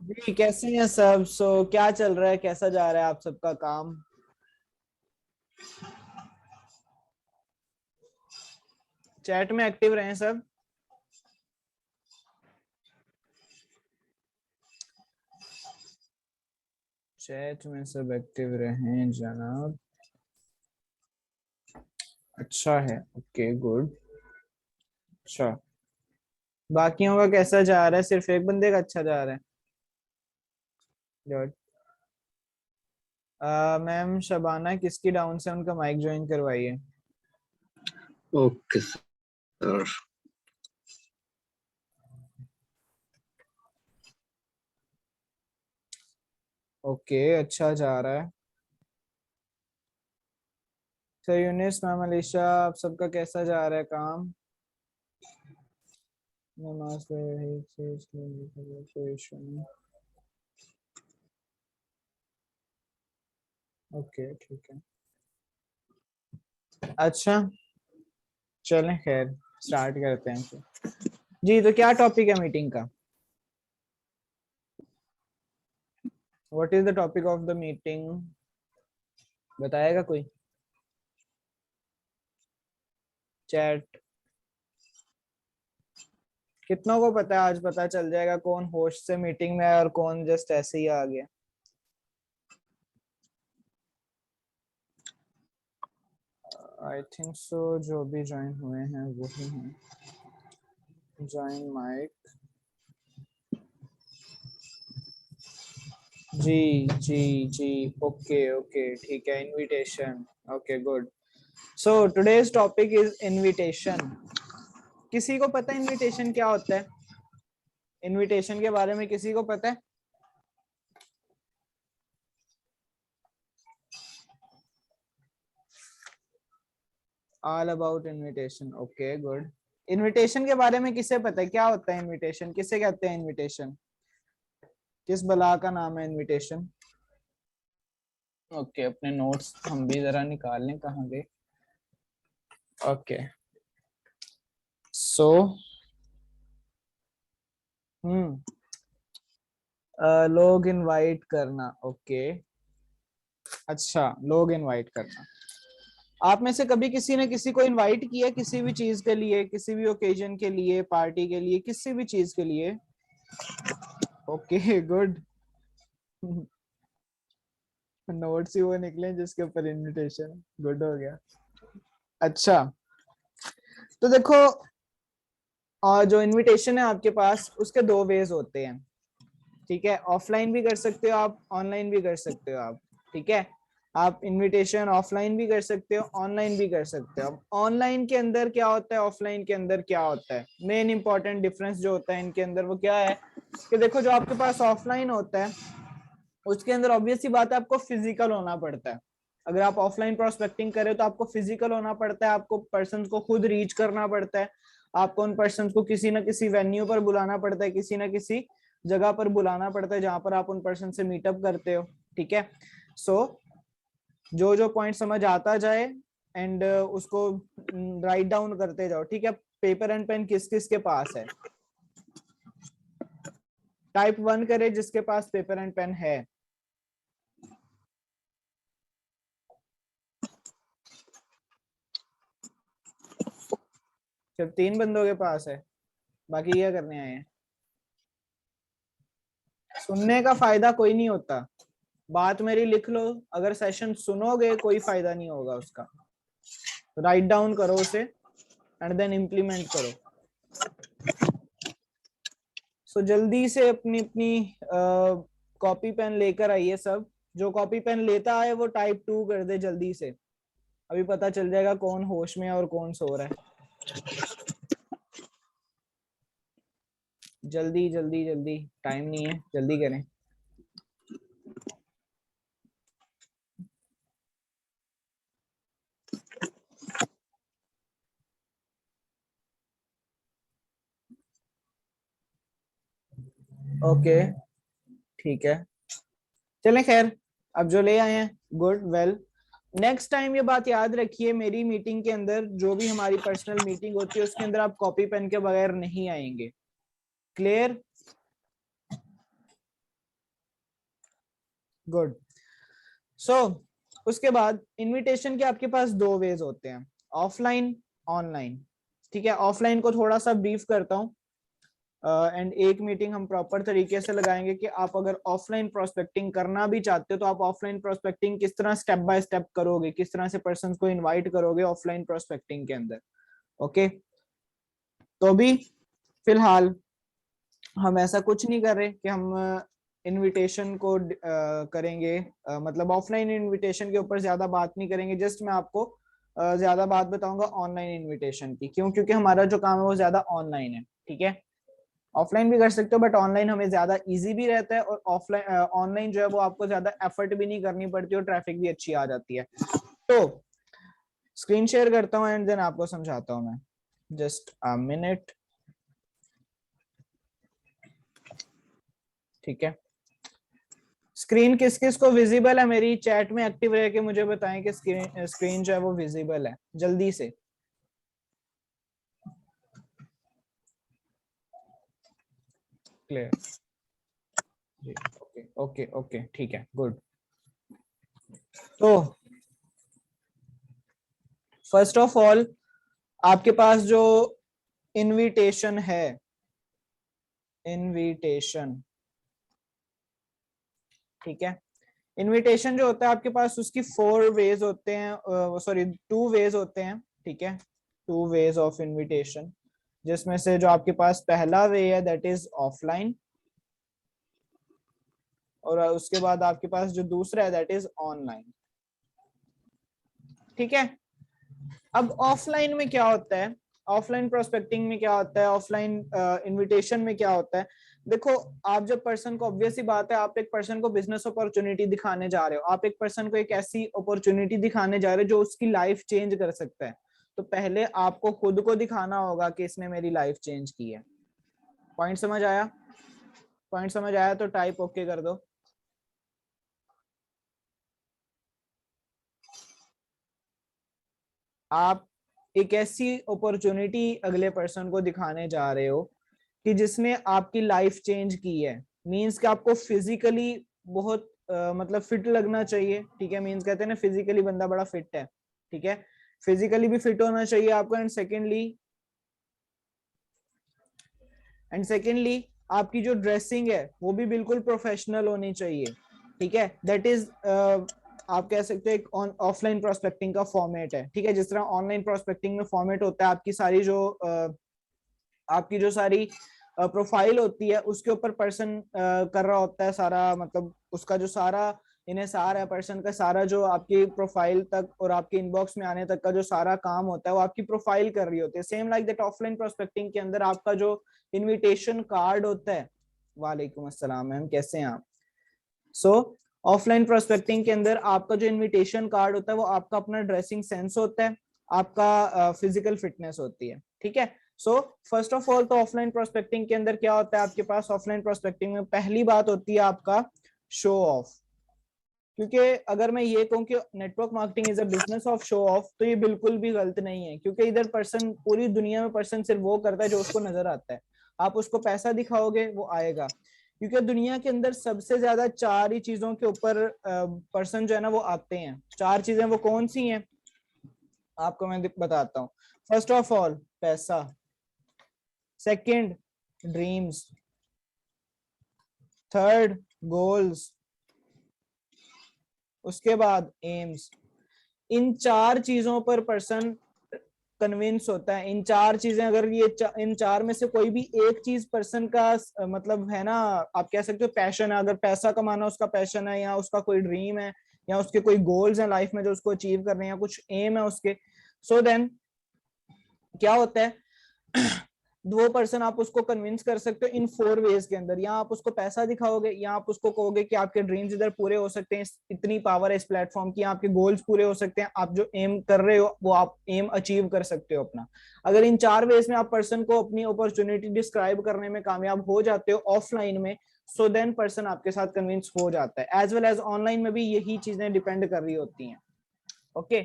जी कैसे हैं सब। क्या चल रहा है, कैसा जा रहा है आप सबका काम। चैट में एक्टिव रहे सब। चैट में सब एक्टिव रहे जनाब। अच्छा है, ओके गुड। अच्छा, बाकियों का कैसा जा रहा है, सिर्फ एक बंदे का अच्छा जा रहा है। गुड। मैम शबाना किसकी डाउन से उनका माइक ज्वाइन करवाइए। Okay sir. ओके, अच्छा जा रहा है। सर यूनिस, मैम अलीशा, आप सबका कैसा जा रहा है काम। नमाज पढ़ रही थी इसलिए कोई इशू नहीं। ओके ठीक है। अच्छा, चलें खैर, स्टार्ट करते हैं फिर। जी तो क्या टॉपिक है मीटिंग का। What is the topic of the meeting, बताएगा कोई। चैट कितनों को पता है, आज पता चल जाएगा कौन होस्ट से मीटिंग में है और कौन जस्ट ऐसे ही आ गया। आई थिंक सो जो भी ज्वाइन हुए हैं वही हैं। Join mike. जी जी जी, ओके ओके ठीक है, invitation. Okay good. So today's topic is invitation. किसी को पता है इनविटेशन क्या होता है। इनविटेशन के बारे में किसी को पता है। All about invitation, okay good. Invitation के बारे में किसे पता है, क्या होता है इनविटेशन, किसे कहते हैं इनविटेशन, किस बला का नाम है इनविटेशन। ओके, अपने नोट्स हम भी जरा निकाल लें, कहाँ गए। ओके सो लोग इनवाइट करना, ओके। अच्छा, लोग इनवाइट करना। आप में से कभी किसी ने किसी को इनवाइट किया किसी भी चीज के लिए, किसी भी ओकेजन के लिए, पार्टी के लिए, किसी भी चीज के लिए। Okay good. नोट्स ही वो निकले जिसके ऊपर इनविटेशन, गुड हो गया। अच्छा, तो देखो, जो इनविटेशन है आपके पास उसके दो वेज होते हैं। ठीक है, ऑफलाइन भी कर सकते हो आप, ऑनलाइन भी कर सकते हो आप। ठीक है, आप इनविटेशन ऑफलाइन भी कर सकते हो, ऑनलाइन भी कर सकते हो। ऑनलाइन के अंदर क्या होता है, ऑफलाइन के अंदर क्या होता है, मेन इंपॉर्टेंट डिफरेंस जो होता है इनके अंदर वो क्या है कि देखो, जो आपके पास ऑफलाइन होता है उसके अंदर ऑब्वियस सी बात है आपको फिजिकल होना पड़ता है। अगर आप ऑफलाइन प्रोस्पेक्टिंग करें तो आपको फिजिकल होना पड़ता है, आपको पर्सन को खुद रीच करना पड़ता है, आपको उन पर्सन को किसी ना किसी वेन्यू पर बुलाना पड़ता है, किसी ना किसी जगह पर बुलाना पड़ता है जहां पर आप उन पर्सन से मीटअप करते हो। ठीक है, सो जो जो पॉइंट समझ आता जाए एंड उसको राइट डाउन करते जाओ। ठीक है, पेपर एंड पेन किस किस के पास है। टाइप 1 करे जिसके पास पेपर एंड पेन है। सिर्फ 3 बंदों के पास है, बाकी क्या करने आए हैं। सुनने का फायदा कोई नहीं होता, बात मेरी लिख लो, अगर सेशन सुनोगे कोई फायदा नहीं होगा उसका। राइट डाउन करो उसे एंड देन इम्प्लीमेंट करो। सो जल्दी से अपनी अपनी कॉपी पेन लेकर आइए सब। जो कॉपी पेन लेता है वो टाइप 2 कर दे जल्दी से, अभी पता चल जाएगा कौन होश में है और कौन सो रहा है। जल्दी जल्दी जल्दी, टाइम नहीं है, जल्दी करें। ओके ठीक है, चलें खैर, अब जो ले आए हैं गुड वेल। नेक्स्ट टाइम ये बात याद रखिए, मेरी मीटिंग के अंदर जो भी हमारी पर्सनल मीटिंग होती है उसके अंदर आप कॉपी पेन के बगैर नहीं आएंगे। क्लियर। गुड। सो उसके बाद इनविटेशन के आपके पास दो वेज होते हैं, ऑफलाइन, ऑनलाइन। ठीक है, ऑफलाइन को थोड़ा सा ब्रीफ करता हूँ एंड एक मीटिंग हम प्रॉपर तरीके से लगाएंगे कि आप अगर ऑफलाइन प्रोस्पेक्टिंग करना भी चाहते हो तो आप ऑफलाइन प्रोस्पेक्टिंग किस तरह स्टेप बाय स्टेप करोगे, किस तरह से पर्सन को इनवाइट करोगे ऑफलाइन प्रोस्पेक्टिंग के अंदर। ओके, तो अभी फिलहाल हम ऐसा कुछ नहीं कर रहे कि हम इनविटेशन को करेंगे, मतलब ऑफलाइन इनविटेशन के ऊपर ज्यादा बात नहीं करेंगे। जस्ट मैं आपको ज्यादा बात बताऊंगा ऑनलाइन इनविटेशन की। क्यों? क्योंकि हमारा जो काम है वो ज्यादा ऑनलाइन है। ठीक है, ऑफलाइन भी कर सकते हो बट ऑनलाइन हमें ज्यादा इजी भी रहता है, और ऑफलाइन ऑनलाइन जो है वो आपको ज्यादा एफर्ट भी नहीं करनी पड़ती और ट्रैफिक भी अच्छी आ जाती है। तो स्क्रीन शेयर करता हूँ एंड देन आपको समझाता हूँ मैं। Just a minute. ठीक है, स्क्रीन किस किस को विजिबल है? मेरी चैट में एक्टिव रह के मुझे बताएं कि स्क्रीन जो है वो विजिबल है, जल्दी से। क्लियर? ओके ओके ओके, ठीक है, गुड। तो फर्स्ट ऑफ ऑल आपके पास जो इनविटेशन है, इनविटेशन, ठीक है, इनविटेशन जो होता है आपके पास उसकी 4 वेज होते हैं, सॉरी 2 वेज होते हैं। ठीक है, 2 वेज ऑफ इनविटेशन, जिसमें से जो आपके पास पहला वे है दैट इज ऑफलाइन, और उसके बाद आपके पास जो दूसरा है दैट इज ऑनलाइन। ठीक है, अब ऑफलाइन में क्या होता है, ऑफलाइन प्रोस्पेक्टिंग में क्या होता है, ऑफलाइन इनविटेशन में क्या होता है? देखो, आप जब पर्सन को, ऑब्वियस सी बात है, आप एक पर्सन को बिजनेस अपॉर्चुनिटी दिखाने जा रहे हो, आप एक पर्सन को एक ऐसी अपॉर्चुनिटी दिखाने जा रहे हो जो उसकी लाइफ चेंज कर सकता है, तो पहले आपको खुद को दिखाना होगा कि इसने मेरी लाइफ चेंज की है। पॉइंट समझ आया? पॉइंट समझ आया तो टाइप ओके कर दो। आप एक ऐसी अपॉर्चुनिटी अगले पर्सन को दिखाने जा रहे हो कि जिसने आपकी लाइफ चेंज की है। मींस कि आपको फिजिकली बहुत मतलब फिट लगना चाहिए। ठीक है, मींस कहते हैं ना फिजिकली बंदा बड़ा फिट है। ठीक है, फिजिकली भी फिट होना चाहिए आपको, एंड सेकेंडली आपकी जो ड्रेसिंग है वो भी बिल्कुल प्रोफेशनल होनी चाहिए। ठीक है, दैट इज आप कह सकते हो एक ऑफलाइन प्रोस्पेक्टिंग का फॉर्मेट है। ठीक है, जिस तरह ऑनलाइन प्रोस्पेक्टिंग में फॉर्मेट होता है, आपकी जो सारी प्रोफाइल होती है उसके ऊपर पर्सन कर रहा होता है सारा, मतलब उसका जो सारा इन्हेसार है, पर्सन का सारा जो आपकी प्रोफाइल तक और आपके इनबॉक्स में आने तक का जो सारा काम होता है वो आपकी प्रोफाइल कर रही होती है। Same like that offline prospecting के अंदर आपका जो इनविटेशन कार्ड होता है। वालेकुम अस्सलाम मैम, कैसे हैं आप? सो ऑफलाइन प्रोस्पेक्टिंग के अंदर आपका जो इनविटेशन कार्ड होता है वो आपका अपना ड्रेसिंग सेंस होता है, आपका फिजिकल फिटनेस होती है। ठीक है, सो फर्स्ट ऑफ ऑल तो ऑफलाइन प्रोस्पेक्टिंग के अंदर क्या होता है आपके पास? ऑफलाइन प्रोस्पेक्टिंग में पहली बात होती है आपका शो ऑफ। क्योंकि अगर मैं ये कहूँ कि network marketing is a business of show off, तो ये बिल्कुल भी गलत नहीं है। क्योंकि इधर पर्सन, पूरी दुनिया में पर्सन सिर्फ वो करता है जो उसको नजर आता है। आप उसको पैसा दिखाओगे वो आएगा। क्योंकि दुनिया के अंदर सबसे ज्यादा 4 ही चीजों के ऊपर पर्सन जो है ना वो आते हैं। 4 चीजें वो कौन सी हैं आपको मैं बताता हूँ। फर्स्ट ऑफ ऑल पैसा, सेकंड ड्रीम्स, थर्ड गोल्स, उसके बाद एम्स। इन 4 चीजों पर पर्सन कन्विंस होता है। इन 4 चीजें, अगर इन 4 में से कोई भी एक चीज पर्सन का मतलब है ना, आप कह सकते हो पैशन है, अगर पैसा कमाना उसका पैशन है, या उसका कोई ड्रीम है, या उसके कोई गोल्स हैं लाइफ में जो उसको अचीव करने हैं, या कुछ एम है उसके, सो देन क्या होता है वो पर्सन, आप उसको कन्विंस कर सकते हो इन 4 वेज के अंदर। या आप उसको पैसा दिखाओगे, या आप उसको कहोगे कि आपके ड्रीम्स इधर पूरे हो सकते हैं, इतनी पावर है इस प्लेटफॉर्म की, आपके गोल्स पूरे हो सकते हैं, आप जो एम कर रहे हो वो आप एम अचीव कर सकते हो अपना। अगर इन 4 वेज में आप पर्सन को अपनी अपॉर्चुनिटी डिस्क्राइब करने में कामयाब हो जाते हो ऑफलाइन में, सो देन पर्सन आपके साथ कन्विंस हो जाता है। एज वेल एज ऑनलाइन में भी यही चीजें डिपेंड कर रही होती हैं। ओके,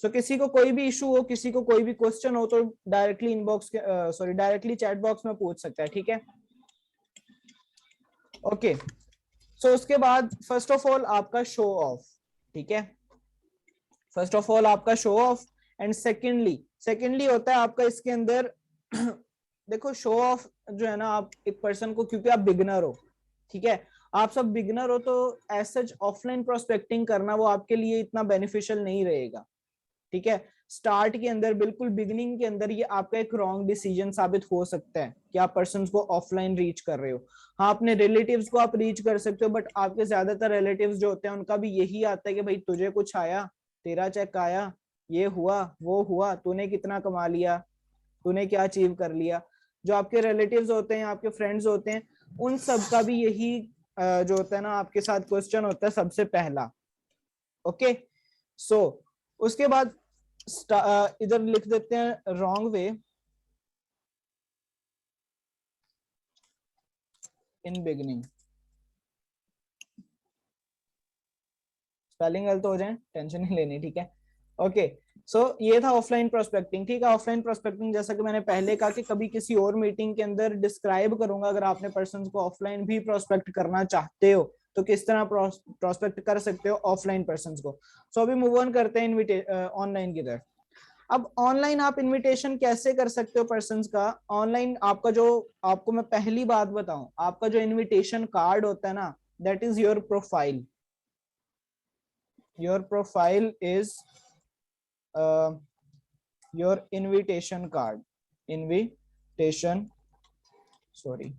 सो किसी को कोई भी इशू हो, किसी को कोई भी क्वेश्चन हो, तो डायरेक्टली इनबॉक्स के डायरेक्टली चैट बॉक्स में पूछ सकता है। ठीक है, ओके। सो उसके बाद फर्स्ट ऑफ ऑल आपका शो ऑफ, ठीक है, फर्स्ट ऑफ ऑल आपका शो ऑफ, एंड सेकेंडली होता है आपका इसके अंदर देखो शो ऑफ जो है ना, आप एक पर्सन को, क्योंकि आप बिगनर हो, ठीक है, आप सब बिगनर हो, तो एज सच ऑफलाइन प्रोस्पेक्टिंग करना वो आपके लिए इतना बेनिफिशियल नहीं रहेगा, ठीक है। स्टार्ट के अंदर, बिल्कुल बिगिनिंग के अंदर, ये आपका एक रॉन्ग डिसीजन साबित हो सकता है कि आप पर्सन को ऑफलाइन रीच कर रहे हो। हाँ, अपने रिलेटिव्स को आप रीच कर सकते हो, बट आपके ज्यादातर रिलेटिव्स जो होते हैं उनका भी यही आता है कि भाई तुझे कुछ आया, तेरा चेक आया, ये हुआ वो हुआ, तूने कितना कमा लिया, तूने क्या अचीव कर लिया। जो आपके रिलेटिव्स होते हैं, आपके फ्रेंड्स होते हैं, उन सब का भी यही जो होता है ना आपके साथ क्वेश्चन होता है सबसे पहला। ओके, सो उसके बाद इधर लिख देते हैं wrong way in beginning. Spelling गलत हो जाए टेंशन नहीं लेनी, ठीक है। ओके, सो ये था ऑफलाइन प्रोस्पेक्टिंग, ठीक है। ऑफलाइन प्रोस्पेक्टिंग जैसा कि मैंने पहले कहा कि कभी किसी और मीटिंग के अंदर डिस्क्राइब करूंगा, अगर आपने पर्सन को ऑफलाइन भी प्रोस्पेक्ट करना चाहते हो तो किस तरह प्रोस्पेक्ट कर सकते हो ऑफलाइन पर्सन को। सो अभी मूव ऑन करते हैं ऑनलाइन की तरफ। अब ऑनलाइन आप इनविटेशन कैसे कर सकते हो पर्सन का। ऑनलाइन आपका जो, आपको मैं पहली बात बताऊं, आपका जो इनविटेशन कार्ड होता है ना, that is your profile. your profile is your invitation card, invitation, sorry।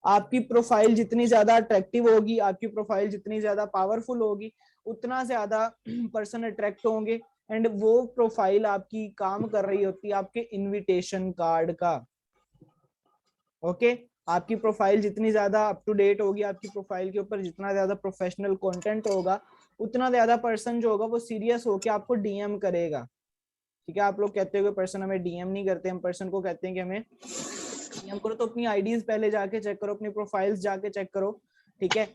आपकी प्रोफाइल जितनी ज्यादा अट्रैक्टिव होगी, आपकी प्रोफाइल जितनी ज्यादा पावरफुल होगी, उतना ज्यादा पर्सन अट्रैक्ट होंगे, एंड वो प्रोफाइल आपकी काम कर रही होती है आपके इनविटेशन कार्ड का। ओके, आपकी प्रोफाइल जितनी ज्यादा अप टू डेट होगी, आपकी प्रोफाइल के ऊपर जितना ज्यादा प्रोफेशनल कंटेंट होगा, उतना ज्यादा पर्सन जो होगा वो सीरियस होकर आपको डीएम करेगा, ठीक है। आप लोग कहते हो कि पर्सन हमें डीएम नहीं करते, हम पर्सन को कहते हैं कि हमें डीएम करो, तो अपनी आईडीज पहले जाके चेक करो, अपनी प्रोफाइल्स जाके चेक करो, ठीक है।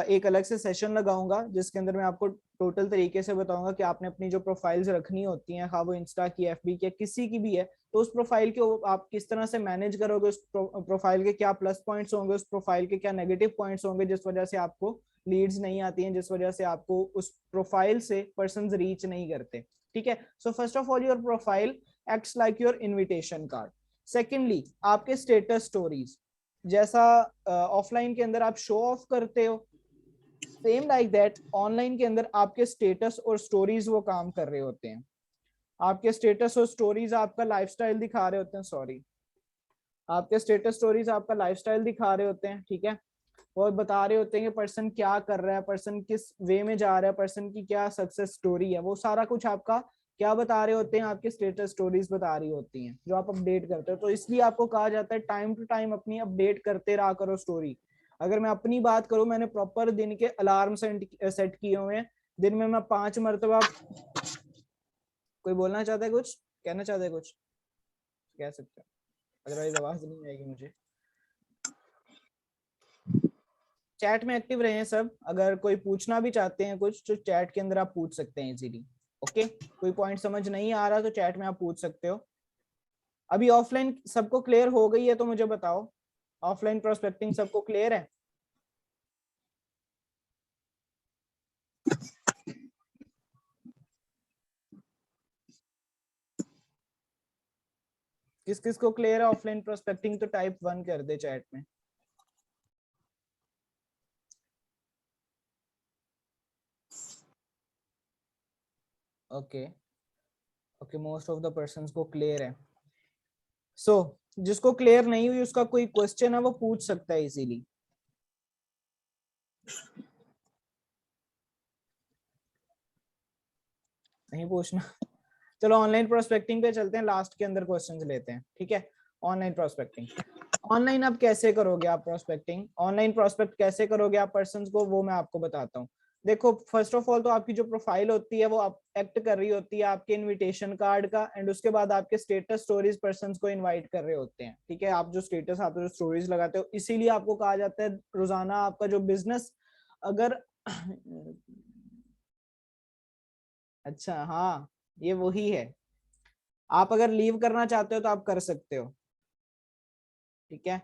एक अलग से सेशन लगाऊंगा जिसके अंदर मैं आपको टोटल तरीके से बताऊंगा कि आपने अपनी जो प्रोफाइल्स रखनी होती हैं, हाँ वो इंस्टा की, एफबी की, किसी की भी है, तो उस प्रोफाइल को आप किस तरह से मैनेज करोगे, उस प्रोफाइल के क्या प्लस पॉइंट्स होंगे, उस प्रोफाइल के क्या नेगेटिव पॉइंट्स होंगे जिस वजह से आपको लीड्स नहीं आती हैं, जिस वजह से आपको उस प्रोफाइल से पर्सन रीच नहीं करते, ठीक है। So first of all your profile acts like your invitation card. Secondly आपके स्टेटस स्टोरीज, जैसा ऑफलाइन के अंदर आप शो ऑफ करते हो, सेम लाइक दैट ऑनलाइन के अंदर आपके स्टेटस और स्टोरीज वो काम कर रहे होते हैं। आपके स्टेटस और स्टोरीज आपका लाइफस्टाइल दिखा रहे होते हैं, सॉरी, आपके स्टेटस स्टोरीज आपका लाइफस्टाइल दिखा रहे होते हैं, ठीक है। वो बता रहे होते हैं कि पर्सन क्या कर रहा है, पर्सन किस वे में जा रहा है, पर्सन की क्या सक्सेस स्टोरी है, वो सारा कुछ आपका क्या बता रहे होते हैं, आपके स्टेटस स्टोरीज बता रही होती हैं जो आप अपडेट करते हो। तो इसलिए आपको कहा जाता है टाइम टू टाइम अपनी अपडेट करते रहा करो स्टोरी। अगर मैं अपनी बात करूं, मैंने प्रॉपर दिन के अलार्म सेट किए हुए हैं, दिन में मैं 5 मरतबा। कोई बोलना चाहता है, कुछ कहना चाहता है, कुछ कह सकते हैं, अदरवाइज आवाज नहीं आएगी मुझे। चैट में एक्टिव रहे हैं सब, अगर कोई पूछना भी चाहते हैं कुछ तो चैट के अंदर आप पूछ सकते हैं इजीली। ओके, कोई पॉइंट समझ नहीं आ रहा तो चैट में आप पूछ सकते हो। अभी ऑफलाइन सबको क्लियर हो गई है तो मुझे बताओ, ऑफलाइन प्रोस्पेक्टिंग सबको क्लियर है? किस किस को क्लियर है ऑफलाइन प्रोस्पेक्टिंग, तो टाइप 1 कर दे चैट में। Okay okay, most of the persons को क्लियर है। सो जिसको क्लियर नहीं हुई उसका कोई क्वेश्चन है वो पूछ सकता है इजीली। नहीं पूछना? चलो ऑनलाइन प्रोस्पेक्टिंग पे चलते हैं, लास्ट के अंदर क्वेश्चंस लेते हैं, ठीक है। ऑनलाइन प्रोस्पेक्टिंग, ऑनलाइन आप कैसे करोगे, आप प्रोस्पेक्टिंग ऑनलाइन प्रोस्पेक्ट कैसे करोगे आप पर्संस को, वो मैं आपको बताता हूँ। देखो फर्स्ट ऑफ ऑल तो आपकी जो प्रोफाइल होती है वो आप एक्ट कर रही होती है आपके इनविटेशन कार्ड का, एंड उसके बाद आपके स्टेटस स्टोरीज पर्संस को इनवाइट कर रहे होते हैं, ठीक है। आप जो स्टेटस, आप जो स्टोरीज लगाते हो, इसीलिए आपको कहा जाता है रोजाना आपका जो बिजनेस, अगर अच्छा हाँ, ये वही है। आप अगर लीव करना चाहते हो तो आप कर सकते हो, ठीक है।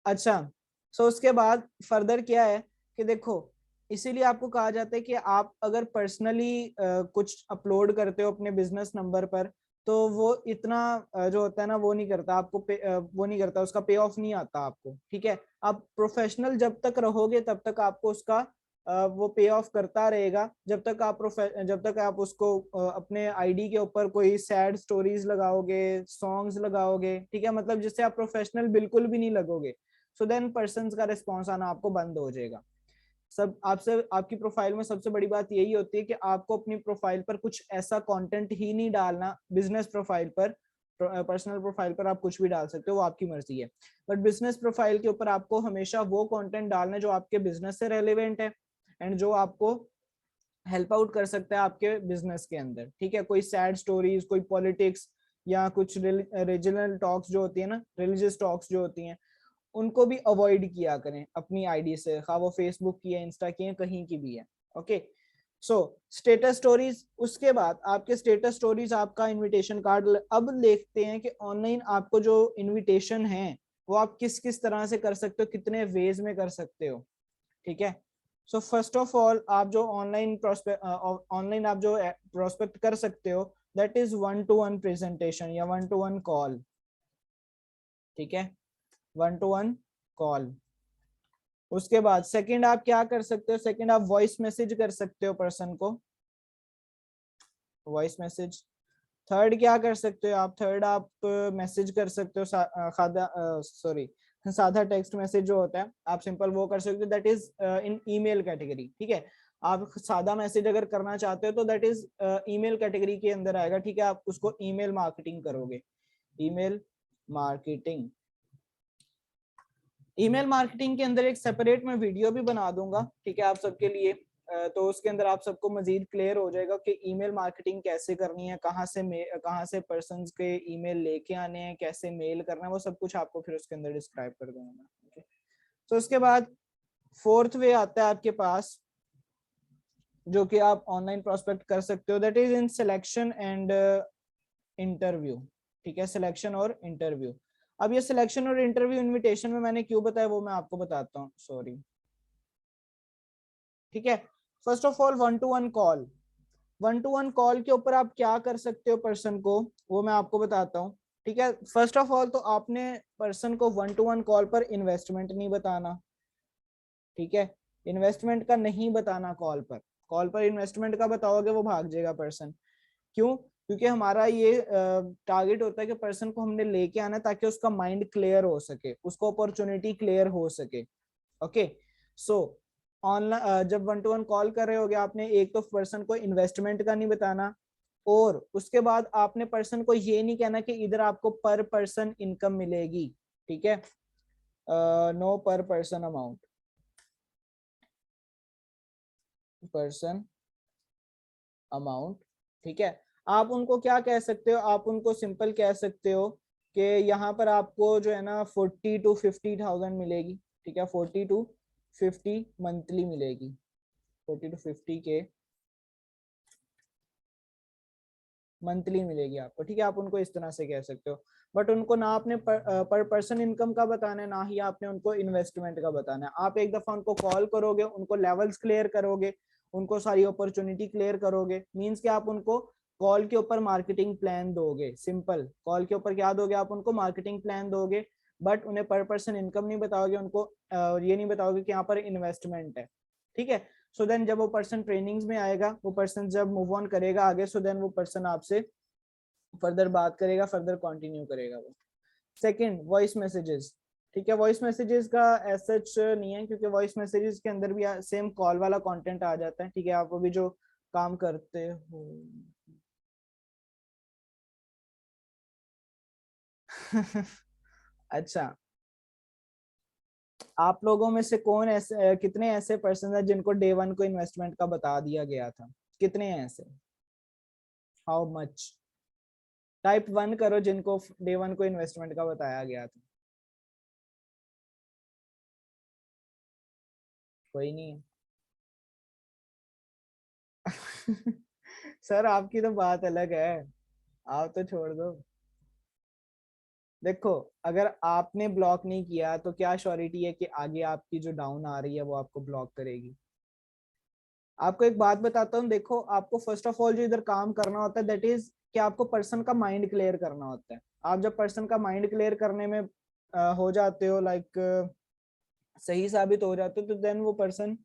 अच्छा, सो उसके बाद फर्दर क्या है कि देखो, इसीलिए आपको कहा जाता है कि आप अगर पर्सनली कुछ अपलोड करते हो अपने बिजनेस नंबर पर, तो वो इतना जो होता है ना वो नहीं करता आपको वो नहीं करता, उसका पे ऑफ नहीं आता आपको। ठीक है, आप प्रोफेशनल जब तक रहोगे तब तक आपको उसका वो पे ऑफ करता रहेगा। जब तक आप उसको अपने आईडी के ऊपर कोई सैड स्टोरीज लगाओगे, सॉन्ग्स लगाओगे, ठीक है, मतलब जिससे आप प्रोफेशनल बिल्कुल भी नहीं लगोगे, सो देन पर्सन का रिस्पॉन्स आना आपको बंद हो जाएगा। सब आपसे, आपकी प्रोफाइल में सबसे बड़ी बात यही होती है कि आपको अपनी प्रोफाइल पर कुछ ऐसा कंटेंट ही नहीं डालना। बिजनेस प्रोफाइल पर, पर्सनल प्रोफाइल पर आप कुछ भी डाल सकते हो, वो आपकी मर्जी है, बट बिजनेस प्रोफाइल के ऊपर आपको हमेशा वो कंटेंट डालना है जो आपके बिजनेस से रेलेवेंट है एंड जो आपको हेल्प आउट कर सकता है आपके बिजनेस के अंदर। ठीक है, कोई सैड स्टोरीज, कोई पॉलिटिक्स या कुछ रीजनल टॉक्स जो होती है ना, रिलीजियस टॉक्स जो होती हैं, उनको भी अवॉइड किया करें अपनी आईडी से, खा वो फेसबुक की है, इंस्टा की है, कहीं की भी है। ओके, सो स्टेटस स्टोरीज। उसके बाद आपके स्टेटस स्टोरीज आपका इनविटेशन कार्ड। अब देखते हैं कि ऑनलाइन आपको जो इनविटेशन है वो आप किस किस तरह से कर सकते हो, कितने वेज में कर सकते हो। ठीक है, सो फर्स्ट ऑफ ऑल आप जो ऑनलाइन आप जो प्रोस्पेक्ट कर सकते हो, दैट इज 1-to-1 प्रेजेंटेशन या 1-to-1 कॉल। ठीक है, 1-to-1 कॉल। उसके बाद सेकंड आप क्या कर सकते हो, सेकंड आप वॉइस मैसेज कर सकते हो पर्सन को, वॉइस मैसेज। थर्ड क्या कर सकते हो आप, थर्ड आप मैसेज कर सकते हो साधा टेक्स्ट मैसेज जो होता है, आप सिंपल वो कर सकते हो, that is in email category. ठीक है, आप सादा मैसेज अगर करना चाहते हो तो दैट इज ईमेल कैटेगरी के अंदर आएगा। ठीक है, आप उसको ईमेल मार्केटिंग करोगे, ईमेल मार्केटिंग। ईमेल मार्केटिंग के अंदर एक सेपरेट मैं वीडियो भी बना दूंगा, ठीक है, आप सबके लिए। तो उसके अंदर आप सबको मजीद क्लियर हो जाएगा कि ईमेल मार्केटिंग कैसे करनी है, कहाँ से पर्सन्स के ईमेल लेके आने हैं, कैसे मेल करना है, वो सब कुछ आपको फिर उसके अंदर डिस्क्राइब कर दूंगा मैं। ओके, तो उसके बाद फोर्थ वे आता है आपके पास, जो कि आप ऑनलाइन प्रोस्पेक्ट कर सकते हो, that is in selection and interview. ठीक है, सिलेक्शन और इंटरव्यू। अब ये सिलेक्शन और इंटरव्यू इनविटेशन में मैंने क्यों बताया वो मैं आपको बताता हूँ, सॉरी। ठीक है, first of all 1-to-1 call. 1-to-1 call के ऊपर आप क्या कर सकते हो पर्सन को, वो मैं आपको बताता हूँ। ठीक है, फर्स्ट ऑफ ऑल तो आपने पर्सन को 1-to-1 कॉल पर इन्वेस्टमेंट नहीं बताना। ठीक है, इन्वेस्टमेंट का नहीं बताना कॉल पर। कॉल पर इन्वेस्टमेंट का बताओगे वो भाग जाएगा पर्सन। क्यों? क्योंकि हमारा ये टारगेट होता है कि पर्सन को हमने लेके आना ताकि उसका माइंड क्लियर हो सके, उसको अपॉर्चुनिटी क्लियर हो सके। ओके, सो ऑनलाइन जब 1-to-1 कॉल कर रहे होगे आपने, एक तो पर्सन को इन्वेस्टमेंट का नहीं बताना, और उसके बाद आपने पर्सन को ये नहीं कहना कि इधर आपको पर पर्सन इनकम मिलेगी। ठीक है, नो पर पर्सन अमाउंट, पर्सन अमाउंट। ठीक है, आप उनको क्या कह सकते हो, आप उनको सिंपल कह सकते हो कि यहाँ पर आपको जो है ना 40-50 थाउजेंड मिलेगी। ठीक है, 40-50 मंथली मिलेगी, 40-50 के मंथली मिलेगी आपको। ठीक है, आप उनको इस तरह से कह सकते हो, बट उनको ना आपने पर पर्सन इनकम का बताना है, ना ही आपने उनको इन्वेस्टमेंट का बताना है। आप एक दफा उनको कॉल करोगे, उनको लेवल्स क्लियर करोगे, उनको सारी अपॉर्चुनिटी क्लियर करोगे, मींस कि आप उनको कॉल के ऊपर मार्केटिंग प्लान दोगे। सिंपल कॉल के ऊपर क्या दोगे, आप उनको मार्केटिंग प्लान दोगे, बट उन्हें पर पर्सन इनकम नहीं बताओगे, उनको ये नहीं बताओगे कि यहाँ पर इन्वेस्टमेंट है। ठीक है, सो देन जब वो पर्सन ट्रेनिंग्स में आएगा, वो पर्सन जब मूव ऑन करेगा आगे, सो देन वो पर्सन आपसे फर्दर बात करेगा, फर्दर कंटिन्यू करेगा वो। Second, voice messages. ठीक है, वॉइस मैसेजेस का एज सच नहीं है, क्योंकि वॉइस मैसेजेस के अंदर भी सेम कॉल वाला कंटेंट आ जाता है। ठीक है, आप अभी जो काम करते हो अच्छा, आप लोगों में से कौन ऐसे कितने ऐसे पर्सन है जिनको डे 1 को इन्वेस्टमेंट का बता दिया गया था? कितने हैं ऐसे? How much? टाइप 1 करो जिनको डे 1 को इन्वेस्टमेंट का बताया गया था। कोई नहीं है। सर आपकी तो बात अलग है, आप तो छोड़ दो। देखो अगर आपने ब्लॉक नहीं किया तो क्या श्योरिटी है कि आगे आपकी जो डाउन आ रही है वो आपको ब्लॉक करेगी। आपको एक बात बताता हूँ, देखो आपको फर्स्ट ऑफ ऑल जो इधर काम करना होता है दैट इज कि आपको पर्सन का माइंड क्लियर करना होता है। आप जब पर्सन का माइंड क्लियर करने में हो जाते हो, लाइक सही साबित हो जाते हो, तो देन वो पर्सन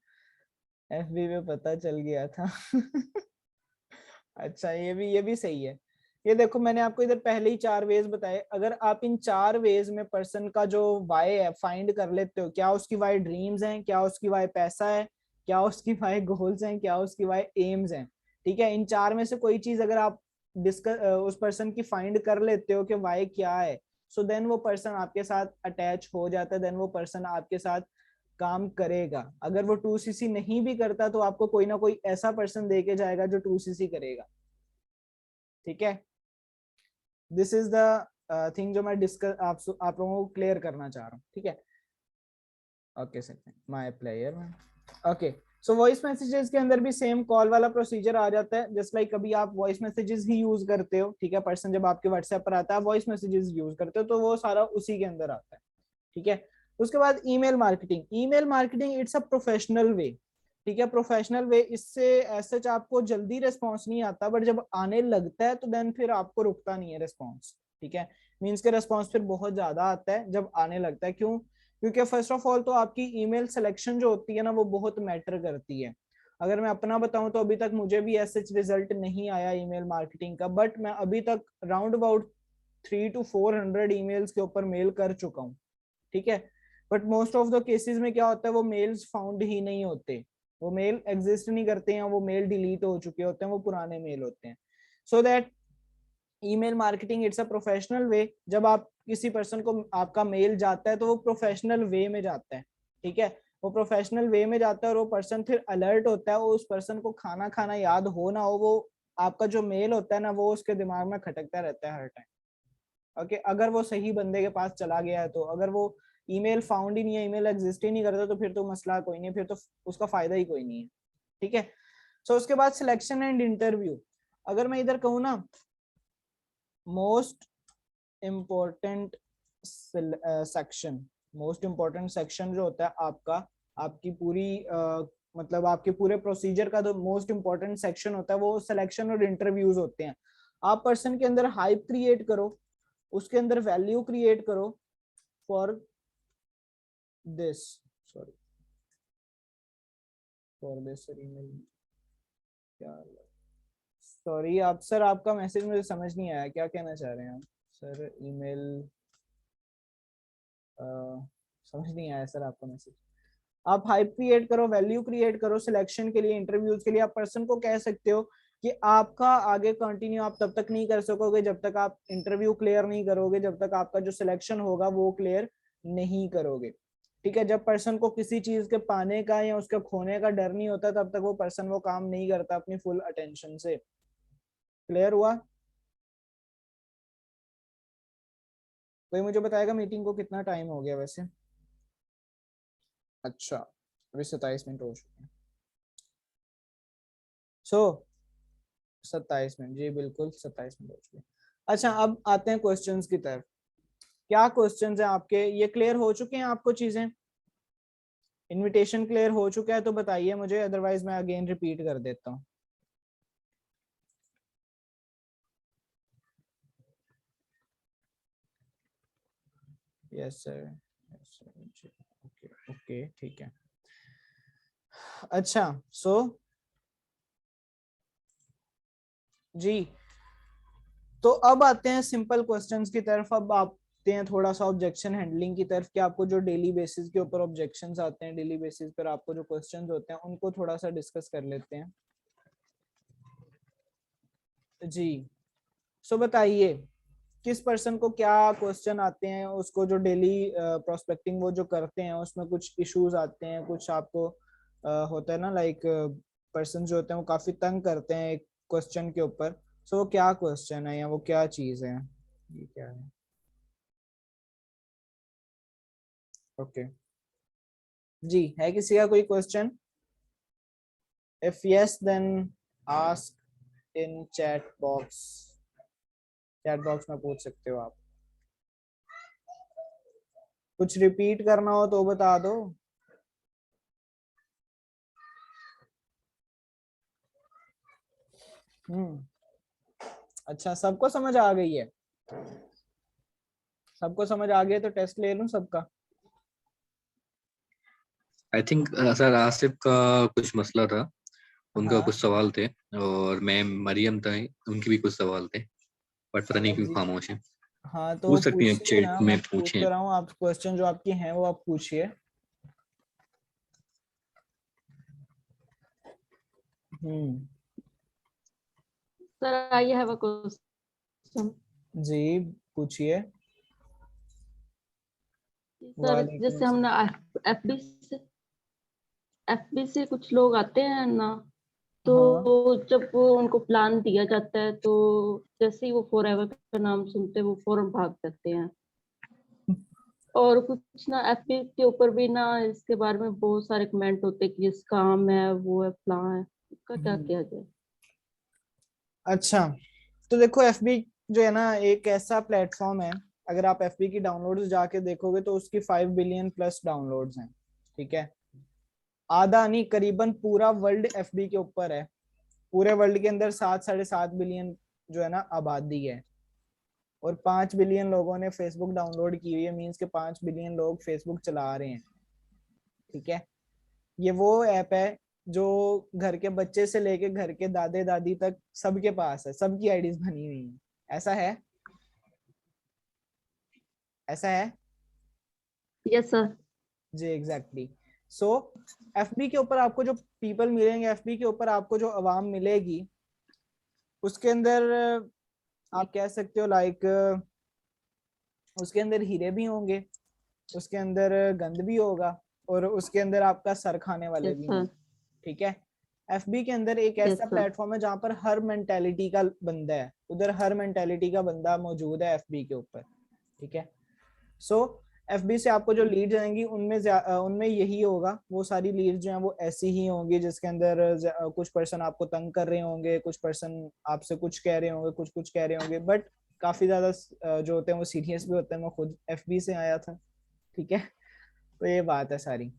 एफबी में पता चल गया था। अच्छा ये भी सही है। ये देखो मैंने आपको इधर पहले ही 4 वेज बताए, अगर आप इन 4 वेज में पर्सन का जो वाई है फाइंड कर लेते हो, क्या उसकी वाई ड्रीम्स हैं, क्या उसकी वाई पैसा है, क्या उसकी वाई गोल्स हैं, क्या उसकी वाई एम्स हैं, ठीक है, इन 4 में से कोई चीज अगर आप डिस्कस उस पर्सन की फाइंड कर लेते हो कि वाई क्या है, सो देन वो पर्सन आपके साथ अटैच हो जाता है, देन वो पर्सन आपके साथ काम करेगा। अगर वो 2cc नहीं भी करता तो आपको कोई ना कोई ऐसा पर्सन दे के जाएगा जो 2cc करेगा। ठीक है, दिस इज द थिंग जो मैं डिस्कस आप लोगों को क्लियर करना चाह रहा हूँ। ठीक है, okay sir, my player, okay. So voice messages के अंदर भी सेम कॉल वाला प्रोसीजर आ जाता है, जस्ट लाइक अभी आप वॉइस मैसेजेस ही यूज करते हो, ठीक है, पर्सन जब आपके व्हाट्सएप पर आता है वॉइस मैसेजेस यूज करते हो, तो वो सारा उसी के अंदर आता है। ठीक है, उसके बाद email marketing. Email marketing it's a professional way, ठीक है, प्रोफेशनल वे। इससे ऐसे आपको जल्दी रिस्पॉन्स नहीं आता, बट जब आने लगता है तो देन फिर आपको रुकता नहीं है रिस्पॉन्स। ठीक है, मीन्स के रिस्पॉन्स फिर बहुत ज्यादा आता है जब आने लगता है। क्यों? क्योंकि फर्स्ट ऑफ ऑल तो आपकी ईमेल सिलेक्शन जो होती है ना वो बहुत मैटर करती है। अगर मैं अपना बताऊं तो अभी तक मुझे भी ऐसे रिजल्ट नहीं आया ईमेल मार्केटिंग का, बट मैं अभी तक राउंड अबाउट 300 to 400 ईमेल्स के ऊपर मेल कर चुका हूँ। ठीक है, but most of the cases में क्या होता है, वो मेल्स फाउंड ही नहीं होते, वो मेल एग्जिस्ट नहीं करते हैं, वो मेल डिलीट हो चुके होते हैं, वो पुराने मेल होते हैं। So that email marketing it's a professional way. जब आप किसी पर्सन को आपका मेल जाता है तो वो प्रोफेशनल वे में जाता है। ठीक है, वो प्रोफेशनल वे में जाता है और वो पर्सन फिर अलर्ट होता है, वो उस पर्सन को खाना खाना याद हो ना हो, वो आपका जो मेल होता है ना वो उसके दिमाग में खटकता रहता है हर टाइम। ओके, अगर वो सही बंदे के पास चला गया है तो, अगर वो ईमेल फाउंड ही नहीं है, ईमेल एग्जिस्ट ही नहीं करता, तो फिर तो मसला कोई नहीं है, फिर तो उसका फायदा ही कोई नहीं है। ठीक है, सो उसके बाद सिलेक्शन एंड इंटरव्यू। अगर मैं इधर कहूँ ना, most important section, most important section जो होता है आपका, आपकी पूरी मतलब आपके पूरे प्रोसीजर का जो मोस्ट इम्पोर्टेंट सेक्शन होता है वो सिलेक्शन और इंटरव्यूज होते हैं। आप पर्सन के अंदर हाइप क्रिएट करो, उसके अंदर वैल्यू क्रिएट करो for this, sorry for this email, क्या, सॉरी आप सर, आपका मैसेज मुझे समझ नहीं आया, क्या कहना चाह रहे हैं आप सर? ईमेल समझ नहीं आया सर आपका मैसेज। आप हाइप क्रिएट करो, वैल्यू क्रिएट करो, सिलेक्शन के लिए, इंटरव्यूज के लिए। आप पर्सन को कह सकते हो कि आपका आगे कंटिन्यू आप तब तक नहीं कर सकोगे जब तक आप इंटरव्यू क्लियर नहीं करोगे, जब तक आपका जो सिलेक्शन होगा वो क्लियर नहीं करोगे। ठीक है, जब पर्सन को किसी चीज के पाने का या उसके खोने का डर नहीं होता तब तक वो पर्सन वो काम नहीं करता अपनी फुल अटेंशन से। क्लियर हुआ? कोई मुझे बताएगा मीटिंग को कितना टाइम हो गया वैसे? अच्छा, अभी 27 मिनट हो चुके हैं। सो 27 मिनट, जी बिल्कुल 27 मिनट हो चुके हैं। अच्छा, अब आते हैं क्वेश्चंस की तरफ। क्या क्वेश्चंस हैं आपके? ये क्लियर हो चुके हैं आपको चीजें? इनविटेशन क्लियर हो चुका है तो बताइए मुझे, अदरवाइज मैं अगेन रिपीट कर देता हूँ। Yes sir, yes sir, okay okay ठीक है। अच्छा, सो जी, तो अब आते हैं सिंपल क्वेश्चंस की तरफ। अब आते हैं थोड़ा सा ऑब्जेक्शन हैंडलिंग की तरफ, कि आपको जो डेली बेसिस के ऊपर ऑब्जेक्शंस आते हैं, डेली बेसिस पर आपको जो क्वेश्चंस होते हैं उनको थोड़ा सा डिस्कस कर लेते हैं। जी, सो बताइए किस पर्सन को क्या क्वेश्चन आते हैं, उसको जो डेली प्रोस्पेक्टिंग वो जो करते हैं उसमें कुछ इश्यूज आते हैं, कुछ आपको होता है ना, लाइक पर्सन जो होते हैं वो काफी तंग करते हैं एक क्वेश्चन के ऊपर। सो वो क्या क्वेश्चन है या वो क्या चीज है, ये क्या है? ओके, जी, है किसी का कोई question? If yes then ask in chat box, chat box में पूछ सकते हो आप। कुछ रिपीट करना हो तो बता दो। अच्छा, सबको समझ आ गई है? सबको समझ आ गई है तो टेस्ट ले लूं सबका? आई थिंक सर आसिफ का कुछ मसला था, उनका हाँ कुछ सवाल थे, और मैम मरियम था, उनके भी कुछ सवाल थे, बट पता नहीं क्यों जी। खामोश है। हाँ तो पूछ सकती हैं, पूछिए चैट ना, मैं में पूछ पूछें। तो रहा हूँ, आप क्वेश्चन जो आपकी हैं वो आप पूछिए। Hmm. Sir I have a question. जी पूछिए। सर वालेकुम जैसे हम ना अस्सलाम। एफबी से एफबी से कुछ लोग आते हैं ना, तो हाँ। जब वो उनको प्लान दिया जाता है तो जैसे ही वो फॉरएवर का नाम सुनते हैं वो फौरन भाग जाते हैं। और कुछ ना एफबी के ऊपर भी ना इसके बारे में बहुत सारे कमेंट होते हैं कि ये स्कैम है, वो है, फलां है। इसका क्या हम्म। किया जाए? अच्छा, तो देखो एफबी जो है ना एक ऐसा प्लेटफॉर्म है, अगर आप एफबी की डाउनलोड्स जाके देखोगे तो उसकी 5 बिलियन प्लस डाउनलोड्स हैं। ठीक है, आधा नहीं, करीबन पूरा वर्ल्ड एफबी के ऊपर है। पूरे वर्ल्ड के अंदर 7 साढ़े 7 बिलियन जो है ना आबादी है, और 5 बिलियन लोगों ने फेसबुक डाउनलोड की हुई है, मीन्स के 5 बिलियन लोग फेसबुक चला रहे हैं। ठीक है, ये वो ऐप है जो घर के बच्चे से लेके घर के दादे दादी तक सबके पास है, सबकी आईडीज बनी हुई है। ऐसा है? ऐसा है? Yes sir. जी एग्जैक्टली। सो एफबी के ऊपर आपको जो पीपल मिलेंगे, एफबी के ऊपर आपको जो आवाम मिलेगी, उसके अंदर आप कह सकते हो लाइक उसके अंदर हीरे भी होंगे, उसके अंदर गंद भी होगा, और उसके अंदर आपका सर खाने वाले यस भी सर। होंगे। ठीक है, एफबी के अंदर एक यस ऐसा सर। प्लेटफॉर्म है जहां पर हर मेंटेलिटी का बंदा है, उधर हर मेंटेलिटी का बंदा मौजूद है एफबी के ऊपर। ठीक है, सो एफबी से आपको जो लीड आएंगी उनमें यही होगा, वो सारी लीड जो है वो ऐसी ही होंगी जिसके अंदर कुछ पर्सन आपको तंग कर रहे होंगे, कुछ पर्सन आपसे कुछ कह रहे होंगे, कुछ कुछ कह रहे होंगे, बट काफी ज्यादा जो होते हैं वो सीरियस भी होते हैं। मैं खुद एफबी से आया था। ठीक है, तो ये बात है सारी।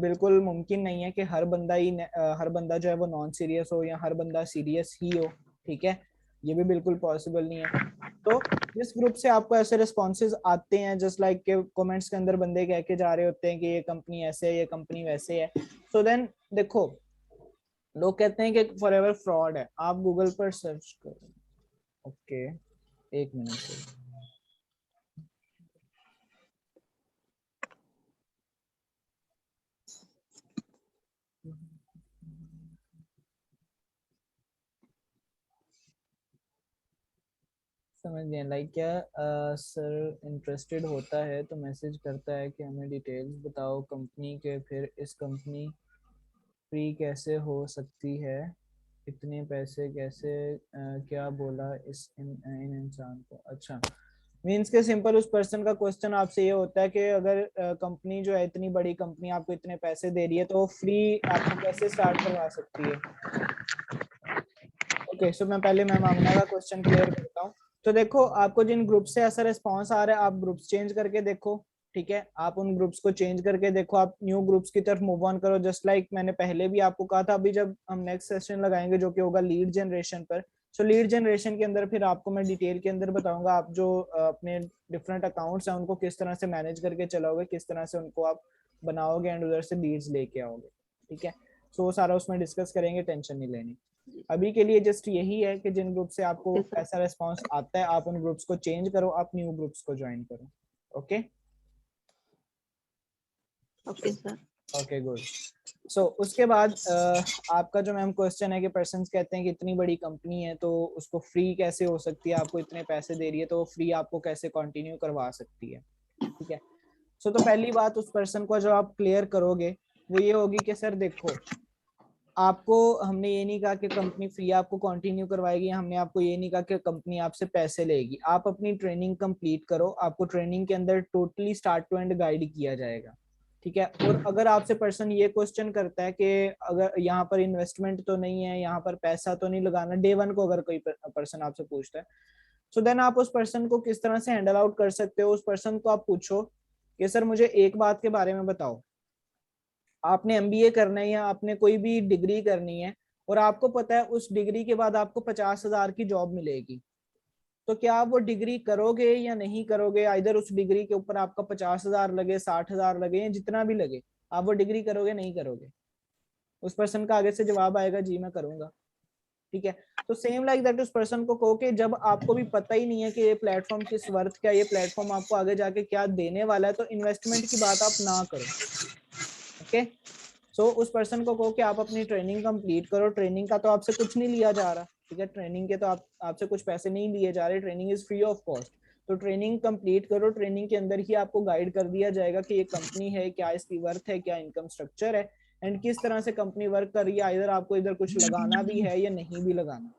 बिल्कुल मुमकिन नहीं है कि हर बंदा जो है वो नॉन सीरियस हो या हर बंदा सीरियस ही हो। ठीक है, ये भी बिल्कुल पॉसिबल नहीं है। तो जिस ग्रुप से आपको ऐसे रिस्पॉन्सेज आते हैं, जस्ट लाइक के कमेंट्स के अंदर बंदे कह के जा रहे होते हैं कि ये कंपनी ऐसे है, ये कंपनी वैसे है, सो देन देखो, लोग कहते हैं कि फॉरएवर फ्रॉड है, आप गूगल पर सर्च करो। ओके, एक मिनट। समझ गए, लाइक क्या सर इंटरेस्टेड होता है तो मैसेज करता है कि हमें डिटेल्स बताओ कंपनी के, फिर इस कंपनी फ्री कैसे हो सकती है, इतने पैसे कैसे, क्या बोला इन इंसान को? अच्छा, मीन्स के सिंपल उस पर्सन का क्वेश्चन आपसे ये होता है कि अगर कंपनी जो है इतनी बड़ी कंपनी आपको इतने पैसे दे रही है तो फ्री आपको कैसे स्टार्ट करवा सकती है। ओके, सो मैं पहले मैम आमना का क्वेश्चन क्लियर करता हूँ। तो देखो, आपको जिन ग्रुप से ऐसा रिस्पॉन्स आ रहा है आप ग्रुप्स चेंज करके देखो। ठीक है, आप उन ग्रुप्स को चेंज करके देखो, आप न्यू ग्रुप्स की तरफ मूव ऑन करो, जस्ट लाइक मैंने पहले भी आपको कहा था। अभी जब हम नेक्स्ट सेशन लगाएंगे जो कि होगा लीड जनरेशन पर, सो लीड जनरेशन के अंदर फिर आपको मैं डिटेल के अंदर बताऊंगा आप जो अपने डिफरेंट अकाउंट्स हैं उनको किस तरह से मैनेज करके चलाओगे, किस तरह से उनको आप बनाओगे एंड उधर से लीड्स लेके आओगे। ठीक है, सो वो सारा उसमें डिस्कस करेंगे, टेंशन नहीं लेनी। अभी के लिए जस्ट यही है कि जिन ग्रुप से आपको ओके सर। ऐसा रिस्पांस आता है आप उन ग्रुप्स को चेंज करो, आप न्यू ग्रुप्स को ज्वाइन करो। Okay okay sir. Okay good. So उसके बाद आपका जो मैम क्वेश्चन है कि पर्सन कहते हैं कि इतनी बड़ी कंपनी है तो उसको फ्री कैसे हो सकती है, आपको इतने पैसे दे रही है तो वो फ्री आपको कैसे कंटिन्यू करवा सकती है। ठीक है, सो तो पहली बात उस पर्सन को जो आप क्लियर करोगे वो ये होगी कि सर देखो, आपको हमने ये नहीं कहा कि कंपनी फ्री आपको कंटिन्यू करवाएगी, हमने आपको ये नहीं कहा कि कंपनी आपसे पैसे लेगी। आप अपनी ट्रेनिंग कंप्लीट करो, आपको ट्रेनिंग के अंदर totally start to end guide किया जाएगा। ठीक है, और अगर आपसे पर्सन ये क्वेश्चन करता है कि अगर यहाँ पर इन्वेस्टमेंट तो नहीं है, यहाँ पर पैसा तो नहीं लगाना, डे वन को अगर कोई पर्सन आपसे पूछता है, सो देन आप उस पर्सन को किस तरह से हैंडल आउट कर सकते हो, उस पर्सन को आप पूछो कि सर मुझे एक बात के बारे में बताओ, आपने एमबीए करना है या आपने कोई भी डिग्री करनी है और आपको पता है उस डिग्री के बाद आपको 50,000 की जॉब मिलेगी, तो क्या आप वो डिग्री करोगे या नहीं करोगे? आइदर उस डिग्री के ऊपर आपका 50,000 लगे, 60,000 लगे, या जितना भी लगे, आप वो डिग्री करोगे नहीं करोगे? उस पर्सन का आगे से जवाब आएगा जी मैं करूंगा। ठीक है, तो सेम लाइक दैट उस पर्सन को कहो कि जब आपको भी पता ही नहीं है कि ये प्लेटफॉर्म किस वर्थ का, ये प्लेटफॉर्म आपको आगे जाके क्या देने वाला है, तो इन्वेस्टमेंट की बात आप ना करो। ओके, सो उस पर्सन को कहो कि आप अपनी ट्रेनिंग कंप्लीट करो, ट्रेनिंग का तो आपसे कुछ नहीं लिया जा रहा, ठीक है, ट्रेनिंग के तो आपसे कुछ पैसे नहीं लिए जा रहे, training is free of cost, तो ट्रेनिंग कंप्लीट करो, ट्रेनिंग के अंदर ही आपको गाइड कर दिया जाएगा कि ये कंपनी है, क्या इसकी वर्थ है, क्या इनकम स्ट्रक्चर है, एंड किस तरह से कंपनी वर्क कर रही है, इधर आपको इधर कुछ लगाना भी है या नहीं भी लगाना।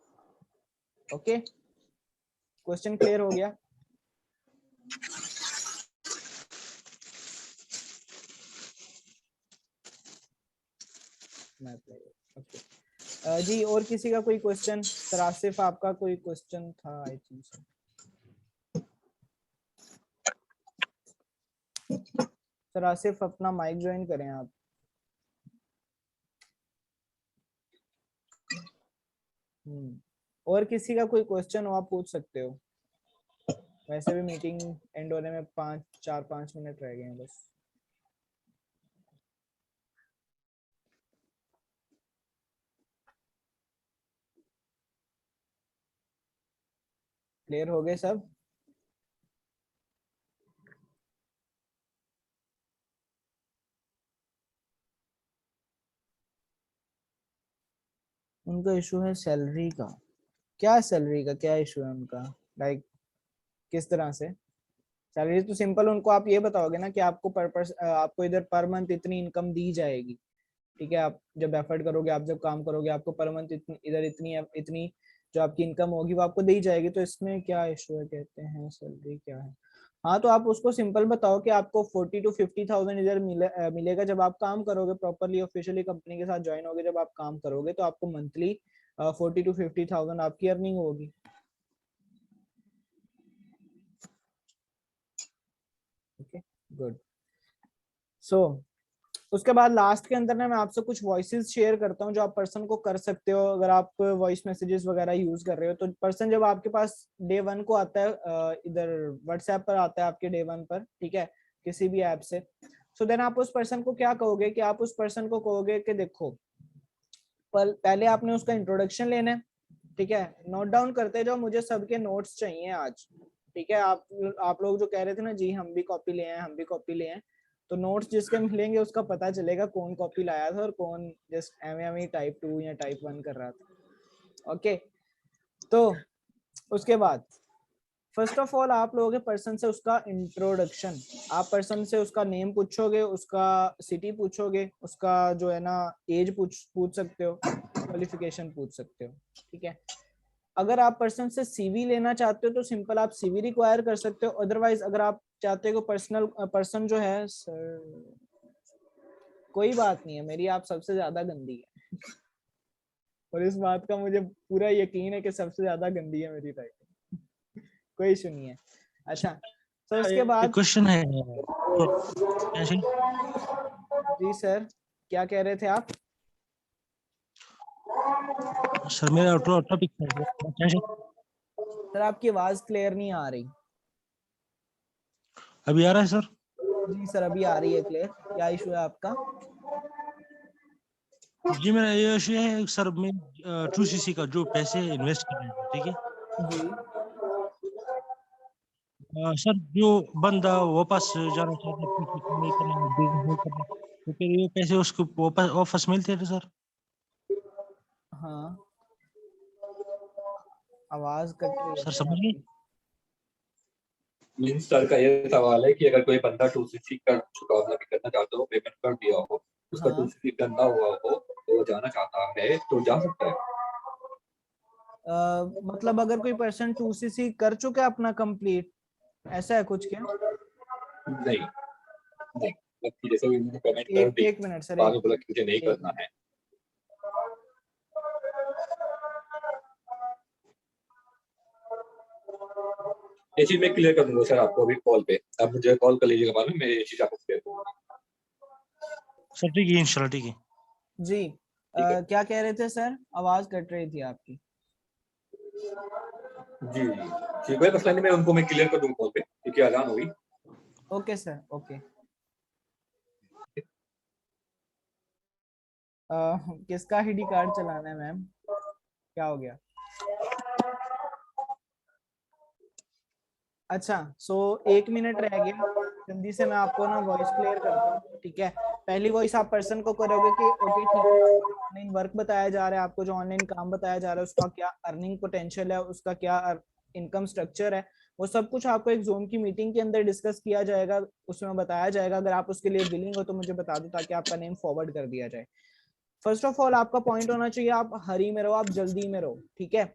ओके, क्वेश्चन क्लियर हो गया? ओके जी, और किसी का कोई क्वेश्चन? सर आसिफ आपका कोई क्वेश्चन था I think so. Sir Asif अपना माइक ज्वाइन करें आप। और किसी का कोई क्वेश्चन हो आप पूछ सकते हो। वैसे भी मीटिंग एंड होने में 4-5 मिनट रह गए हैं बस। क्लियर हो गए सब? उनका इशू है सैलरी का। क्या सैलरी का क्या इशू है उनका? लाइक किस तरह से? सैलरी तो सिंपल, उनको आप ये बताओगे ना कि आपको आपको इधर पर मंथ इतनी इनकम दी जाएगी, ठीक है, आप जब एफर्ट करोगे, आप जब काम करोगे, आपको पर मंथ इधर इतनी जो आपकी इनकम होगी वो आपको दी जाएगी, तो इसमें क्या इशू है? कहते हैं सैलरी क्या है। हाँ, तो आप उसको सिंपल बताओ कि आपको 40 to 50,000 इधर मिलेगा जब आप काम करोगे प्रॉपरली, ऑफिशियली कंपनी के साथ ज्वाइन होगे, जब आप काम करोगे तो आपको मंथली 40 to 50,000 आपकी अर्निंग होगी। Okay, good. सो उसके बाद लास्ट के अंदर ना मैं आपसे कुछ वॉइसेस शेयर करता हूँ जो आप पर्सन को कर सकते हो अगर आप वॉइस मैसेजेस वगैरह यूज कर रहे हो। तो पर्सन जब आपके पास डे 1 को आता है, इधर व्हाट्सएप पर आता है आपके डे 1 पर, ठीक है, किसी भी ऐप से, सो देन आप उस पर्सन को क्या कहोगे कि आप उस पर्सन को कहोगे कि देखो, पहले आपने उसका इंट्रोडक्शन लेना है, ठीक है, नोट डाउन करते जाओ, मुझे सबके नोट्स चाहिए आज, ठीक है। आप लोग जो कह रहे थे ना जी हम भी कॉपी ले आए, हम भी कॉपी ले आए, तो नोट्स जिसके मिलेंगे उसका पता चलेगा कौन कॉपी लाया था और कौन जस्ट एम टाइप 2 या टाइप 1 कर रहा था। ओके, तो उसके बाद फर्स्ट ऑफ ऑल आप लोगों के पर्सन से उसका इंट्रोडक्शन, आप पर्सन से उसका नेम पूछोगे, उसका सिटी पूछोगे, उसका जो है ना एज पूछ सकते हो, क्वालिफिकेशन पूछ सकते हो, ठीक है। अगर आप पर्सन से सीवी लेना चाहते हो तो सिंपल आप सीवी रिक्वायर कर सकते हो, अदरवाइज अगर आप चाहते हो पर्सन जो है सर, कोई बात नहीं है, मेरी आप सबसे ज्यादा गंदी है और इस बात का मुझे पूरा यकीन है कि सबसे ज्यादा गंदी है मेरी राइटिंग, कोई इशू नहीं है। अच्छा, तो उसके बाद क्वेश्चन है जी सर, क्या कह रहे थे आप? सर मेरा टॉपिक सर आपकी आवाज क्लियर नहीं आ रही। अभी आ रहा है सर? जी सर अभी आ रही है क्लियर। क्या इशू है आपका? जी मेरा ये इशू है सर, मैं 2cc का जो पैसे इन्वेस्ट कर रहे हैं, ठीक है जी सर, जो बंदा वापस जाना चाहता है 2cc नहीं करना, बिजनेस नहीं करना, तो फिर ये पैसे उसको वापस मिलते हैं सर? हाँ, आवाज कट रही है सर सर समझ गए? आपकी। मीन्स सर का ये सवाल है कि अगर कोई बंदा 2cc कर चुका हो, मतलब करना चाहता हो, पेमेंट कर दिया हो, उसका हाँ 2cc करना हुआ हो, तो वो जाना चाहता है तो जा सकता है? मतलब अगर कोई पर्सन 2cc कर चुका है अपना कंप्लीट, ऐसा है कुछ क्या? नहीं नहीं, मतलब कि जैसे उन्होंने पेमेंट कर दी, एक मिनट सर, बाद में बोला कि मुझे नहीं एक करना है। ये चीज मैं क्लियर कर दूंगा सर आपको अभी कॉल पे, आप मुझे कॉल कर लीजिएगा बाद में, मैं ये चीज आपको क्लियर करूंगा। सर ठीक है, इंशाल्लाह ठीक है। जी है। क्या कह रहे थे सर, आवाज कट रही थी आपकी। जी जी कोई मसला नहीं, मैं उनको मैं क्लियर कर दूंगा कॉल पे क्योंकि अजान हुई। Okay sir okay. किसका आईडी कार्ड चलाना है मैम, क्या हो गया? अच्छा सो 1 मिनट रह गया, जल्दी से मैं आपको ना वॉइस क्लियर करता हूँ, ठीक है। पहली वॉइस आप पर्सन को करोगे कि ओके ठीक है, ऑनलाइन वर्क बताया जा रहा है आपको, जो ऑनलाइन काम बताया जा रहा है उसका क्या अर्निंग पोटेंशियल है, उसका क्या इनकम स्ट्रक्चर है, वो सब कुछ आपको एक जूम की मीटिंग के अंदर डिस्कस किया जाएगा, उसमें बताया जाएगा। अगर आप उसके लिए विलिंग हो तो मुझे बता दो ताकि आपका नेम फॉरवर्ड कर दिया जाए। फर्स्ट ऑफ ऑल आपका पॉइंट होना चाहिए आप हरी में रहो, आप जल्दी में रहो, ठीक है।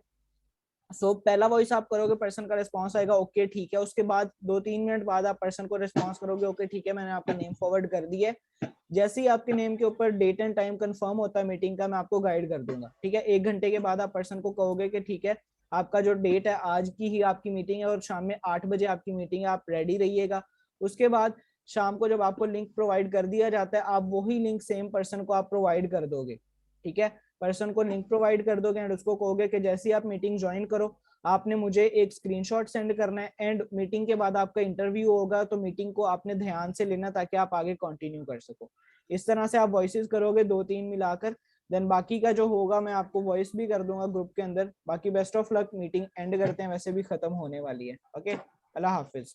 सो पहला वॉइस आप करोगे, पर्सन का रिस्पांस आएगा ओके ठीक है, उसके बाद 2-3 मिनट बाद आप पर्सन को रिस्पांस करोगे ओके ठीक है, मैंने आपका नेम फॉरवर्ड कर दिया है। जैसे ही आपके नेम के ऊपर डेट एंड टाइम कंफर्म होता है मीटिंग का, मैं आपको गाइड कर दूंगा, ठीक है। 1 घंटे के बाद आप पर्सन को कहोगे कि ठीक है आपका जो डेट है आज की ही आपकी मीटिंग है और शाम में 8 बजे आपकी मीटिंग है, आप रेडी रहिएगा। उसके बाद शाम को जब आपको लिंक प्रोवाइड कर दिया जाता है, आप वही लिंक सेम पर्सन को आप प्रोवाइड कर दोगे, ठीक है। पर्सन को लिंक प्रोवाइड कर दोगे एंड उसको कहोगे कि जैसे ही आप मीटिंग ज्वाइन करो आपने मुझे एक स्क्रीनशॉट सेंड करना है, एंड मीटिंग के बाद आपका इंटरव्यू होगा तो मीटिंग को आपने ध्यान से लेना ताकि आप आगे कंटिन्यू कर सको। इस तरह से आप वॉइसेस करोगे 2-3 मिलाकर, देन बाकी का जो होगा मैं आपको वॉइस भी कर दूंगा ग्रुप के अंदर। बाकी best of luck, meeting and करते हैं, वैसे भी खत्म होने वाली है। ओके, अल्लाह हाफिज।